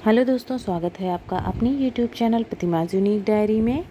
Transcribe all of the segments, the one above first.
Hello दोस्तों, स्वागत है आपका अपनी यूट्यूब चैनल प्रतिमाज़ यूनिक डायरी में।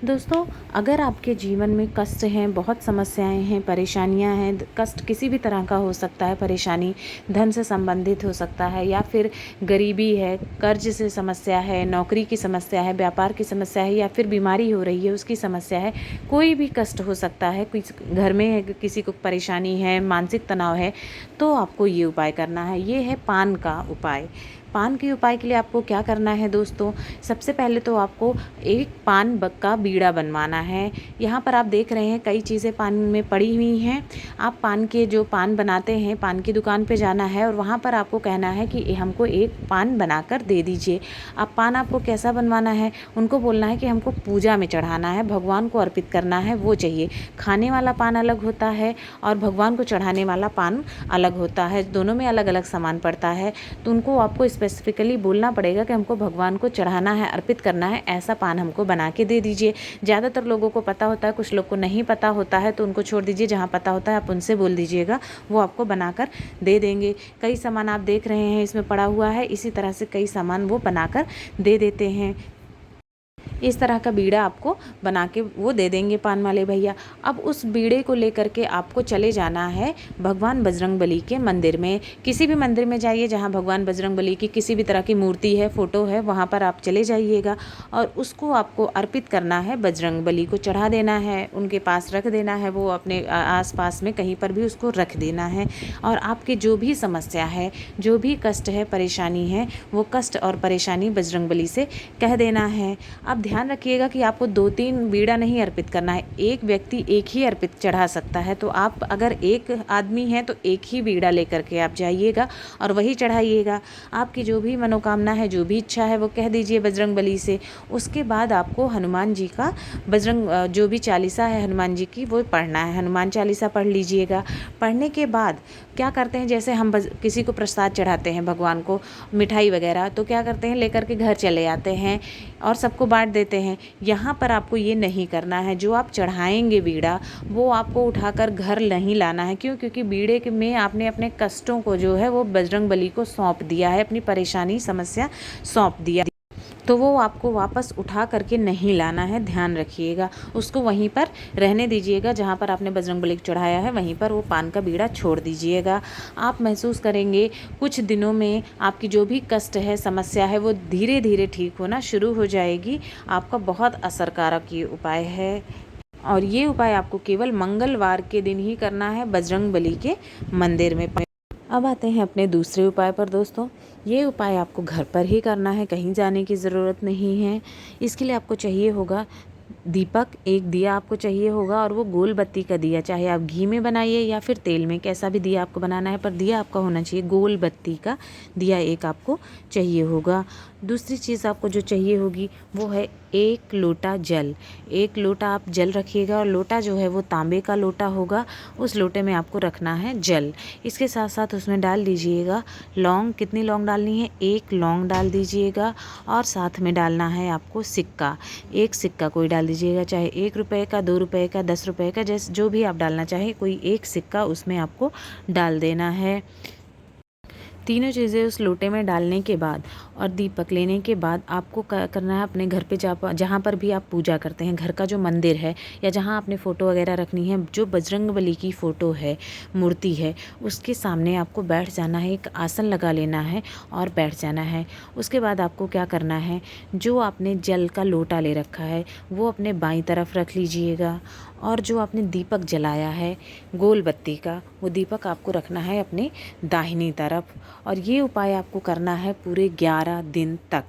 दोस्तों, अगर आपके जीवन में कष्ट हैं, बहुत समस्याएं हैं, परेशानियां हैं, कष्ट किसी भी तरह का हो सकता है। परेशानी धन से संबंधित हो सकता है या फिर गरीबी है, कर्ज से समस्या है, नौकरी की समस्या है, व्यापार की समस्या है या फिर बीमारी हो रही है उसकी समस्या है। कोई भी कष्ट हो सकता है, कोई घर में किसी को परेशानी है, मानसिक तनाव है, तो आपको ये उपाय करना है। ये है पान का उपाय। पान के उपाय के लिए आपको क्या करना है दोस्तों, सबसे पहले तो आपको एक पान का बीड़ा बनवाना है। यहाँ पर आप देख रहे हैं कई चीज़ें पान में पड़ी हुई हैं। आप पान के जो पान बनाते हैं, पान की दुकान पे जाना है और वहाँ पर आपको कहना है कि हमको एक पान बनाकर दे दीजिए। अब पान आपको कैसा बनवाना है, उनको बोलना है कि हमको पूजा में चढ़ाना है, भगवान को अर्पित करना है, वो चाहिए। खाने वाला पान अलग होता है और भगवान को चढ़ाने वाला पान अलग होता है, दोनों में अलग अलग सामान पड़ता है। तो उनको आपको स्पेसिफिकली बोलना पड़ेगा कि हमको भगवान को चढ़ाना है, अर्पित करना है, ऐसा पान हमको बना के दे दीजिए। ज़्यादातर लोगों को पता होता है, कुछ लोग को नहीं पता होता है, तो उनको छोड़ दीजिए। जहाँ पता होता है आप उनसे बोल दीजिएगा, वो आपको बनाकर दे देंगे। कई सामान आप देख रहे हैं इसमें पड़ा हुआ है, इसी तरह से कई सामान वो बनाकर दे देते हैं। इस तरह का बीड़ा आपको बना के वो दे देंगे पान वाले भैया। अब उस बीड़े को लेकर के आपको चले जाना है भगवान बजरंगबली के मंदिर में। किसी भी मंदिर में जाइए जहाँ भगवान बजरंगबली की किसी भी तरह की मूर्ति है, फ़ोटो है, वहाँ पर आप चले जाइएगा और उसको आपको अर्पित करना है, बजरंगबली को चढ़ा देना है, उनके पास रख देना है। वो अपने आस पास में कहीं पर भी उसको रख देना है और आपकी जो भी समस्या है, जो भी कष्ट है, परेशानी है, वो कष्ट और परेशानी बजरंगबली से कह देना है। अब ध्यान रखिएगा कि आपको 2-3 बीड़ा नहीं अर्पित करना है, एक व्यक्ति एक ही अर्पित चढ़ा सकता है। तो आप अगर एक आदमी हैं तो एक ही बीड़ा लेकर के आप जाइएगा और वही चढ़ाइएगा। आपकी जो भी मनोकामना है, जो भी इच्छा है, वो कह दीजिए बजरंगबली से। उसके बाद आपको हनुमान जी का जो भी चालीसा है हनुमान जी की, वो पढ़ना है। हनुमान चालीसा पढ़ लीजिएगा। पढ़ने के बाद क्या करते हैं, जैसे हम किसी को प्रसाद चढ़ाते हैं भगवान को, मिठाई वगैरह, तो क्या करते हैं, लेकर के घर चले आते हैं और सबको बांट देते हैं। यहाँ पर आपको ये नहीं करना है। जो आप चढ़ाएंगे बीड़ा, वो आपको उठाकर घर नहीं लाना है। क्यों? क्योंकि बीड़े में आपने अपने कष्टों को जो है वो बजरंगबली को सौंप दिया है, अपनी परेशानी समस्या सौंप दिया, तो वो आपको वापस उठा करके नहीं लाना है। ध्यान रखिएगा, उसको वहीं पर रहने दीजिएगा। जहाँ पर आपने बजरंगबली को चढ़ाया है वहीं पर वो पान का बीड़ा छोड़ दीजिएगा। आप महसूस करेंगे कुछ दिनों में आपकी जो भी कष्ट है, समस्या है, वो धीरे धीरे ठीक होना शुरू हो जाएगी। आपका बहुत असरकारक ये उपाय है और ये उपाय आपको केवल मंगलवार के दिन ही करना है बजरंगबली के मंदिर में। अब आते हैं अपने दूसरे उपाय पर दोस्तों। ये उपाय आपको घर पर ही करना है, कहीं जाने की ज़रूरत नहीं है। इसके लिए आपको चाहिए होगा दीपक, एक दिया आपको चाहिए होगा और वो गोल बत्ती का दिया, चाहे आप घी में बनाइए या फिर तेल में, कैसा भी दिया आपको बनाना है, पर दिया आपका होना चाहिए गोल बत्ती का दिया एक आपको चाहिए होगा। दूसरी चीज़ आपको जो चाहिए होगी वो है 1 लोटा जल। 1 लोटा आप जल रखिएगा और लोटा जो है वो तांबे का लोटा होगा, उस लोटे में आपको रखना है जल। इसके साथ साथ उसमें डाल दीजिएगा लौंग। कितनी लौंग डालनी है? 1 लौंग डाल दीजिएगा और साथ में डालना है आपको सिक्का। एक सिक्का कोई डाल दीजिएगा, चाहे 1 रुपये का, 2 रुपये का, 10 रुपये का, जैसे जो भी आप डालना चाहें, कोई एक सिक्का उसमें आपको डाल देना है। तीनों चीज़ें उस लोटे में डालने के बाद और दीपक लेने के बाद आपको करना है अपने घर पे जहाँ पर भी आप पूजा करते हैं, घर का जो मंदिर है या जहाँ आपने फ़ोटो वगैरह रखनी है, जो बजरंगबली की फ़ोटो है, मूर्ति है, उसके सामने आपको बैठ जाना है। एक आसन लगा लेना है और बैठ जाना है। उसके बाद आपको क्या करना है, जो आपने जल का लोटा ले रखा है वो अपने बाईं तरफ रख लीजिएगा और जो आपने दीपक जलाया है गोल बत्ती का, वो दीपक आपको रखना है अपने दाहिनी तरफ। और ये उपाय आपको करना है पूरे 11 दिन तक।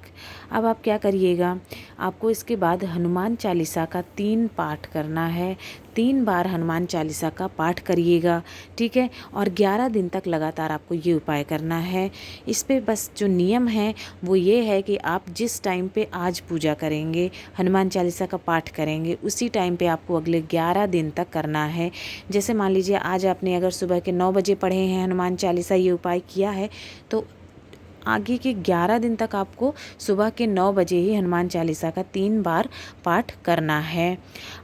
अब आप क्या करिएगा, आपको इसके बाद हनुमान चालीसा का 3 पाठ करना है। 3 बार हनुमान चालीसा का पाठ करिएगा, ठीक है। और 11 दिन तक लगातार आपको ये उपाय करना है। इस पे बस जो नियम है वो ये है कि आप जिस टाइम पे आज पूजा करेंगे, हनुमान चालीसा का पाठ करेंगे, उसी टाइम पे आपको अगले 11 दिन तक करना है। जैसे मान लीजिए आज आपने अगर सुबह के 9 बजे पढ़े हैं हनुमान चालीसा, ये उपाय किया है, तो आगे के 11 दिन तक आपको सुबह के 9 बजे ही हनुमान चालीसा का 3 बार पाठ करना है।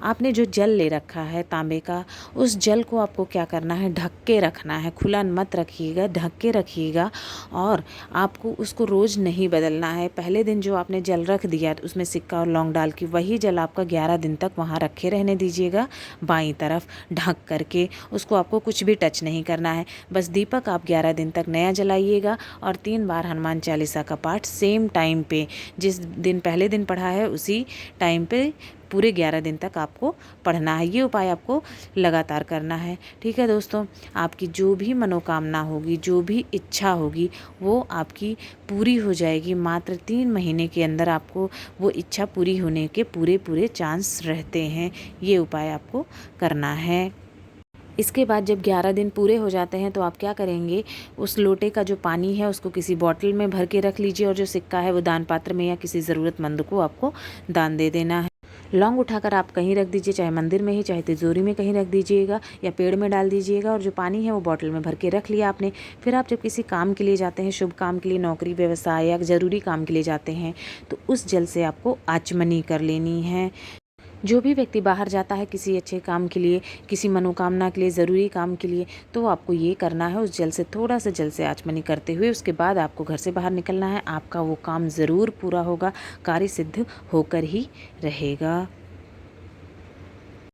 आपने जो जल ले रखा है तांबे का, उस जल को आपको क्या करना है, ढक के रखना है, खुला मत रखिएगा, ढक के रखिएगा। और आपको उसको रोज़ नहीं बदलना है। पहले दिन जो आपने जल रख दिया उसमें सिक्का और लौंग डाल के, वही जल आपका 11 दिन तक वहाँ रखे रहने दीजिएगा बाईं तरफ ढक करके। उसको आपको कुछ भी टच नहीं करना है। बस दीपक आप 11 दिन तक नया जलाइएगा और 3 बार हनुमान चालीसा का पाठ सेम टाइम पे, जिस दिन पहले दिन पढ़ा है उसी टाइम पे पूरे 11 दिन तक आपको पढ़ना है। ये उपाय आपको लगातार करना है। ठीक है दोस्तों, आपकी जो भी मनोकामना होगी, जो भी इच्छा होगी, वो आपकी पूरी हो जाएगी। मात्र 3 महीने के अंदर आपको वो इच्छा पूरी होने के पूरे पूरे चांस रहते हैं। ये उपाय आपको करना है। इसके बाद जब 11 दिन पूरे हो जाते हैं तो आप क्या करेंगे, उस लोटे का जो पानी है उसको किसी बॉटल में भर के रख लीजिए और जो सिक्का है वो दान पात्र में या किसी ज़रूरतमंद को आपको दान दे देना है। लौंग उठाकर आप कहीं रख दीजिए, चाहे मंदिर में ही, चाहे तिजोरी में कहीं रख दीजिएगा या पेड़ में डाल दीजिएगा। और जो पानी है वो बॉटल में भर के रख लिया आपने। फिर आप जब किसी काम के लिए जाते हैं, शुभ काम के लिए, नौकरी व्यवसाय या ज़रूरी काम के लिए जाते हैं, तो उस जल से आपको आचमनी कर लेनी है। जो भी व्यक्ति बाहर जाता है किसी अच्छे काम के लिए, किसी मनोकामना के लिए, ज़रूरी काम के लिए, तो आपको ये करना है, उस जल से थोड़ा सा जल से आचमनी करते हुए उसके बाद आपको घर से बाहर निकलना है। आपका वो काम ज़रूर पूरा होगा, कार्य सिद्ध होकर ही रहेगा।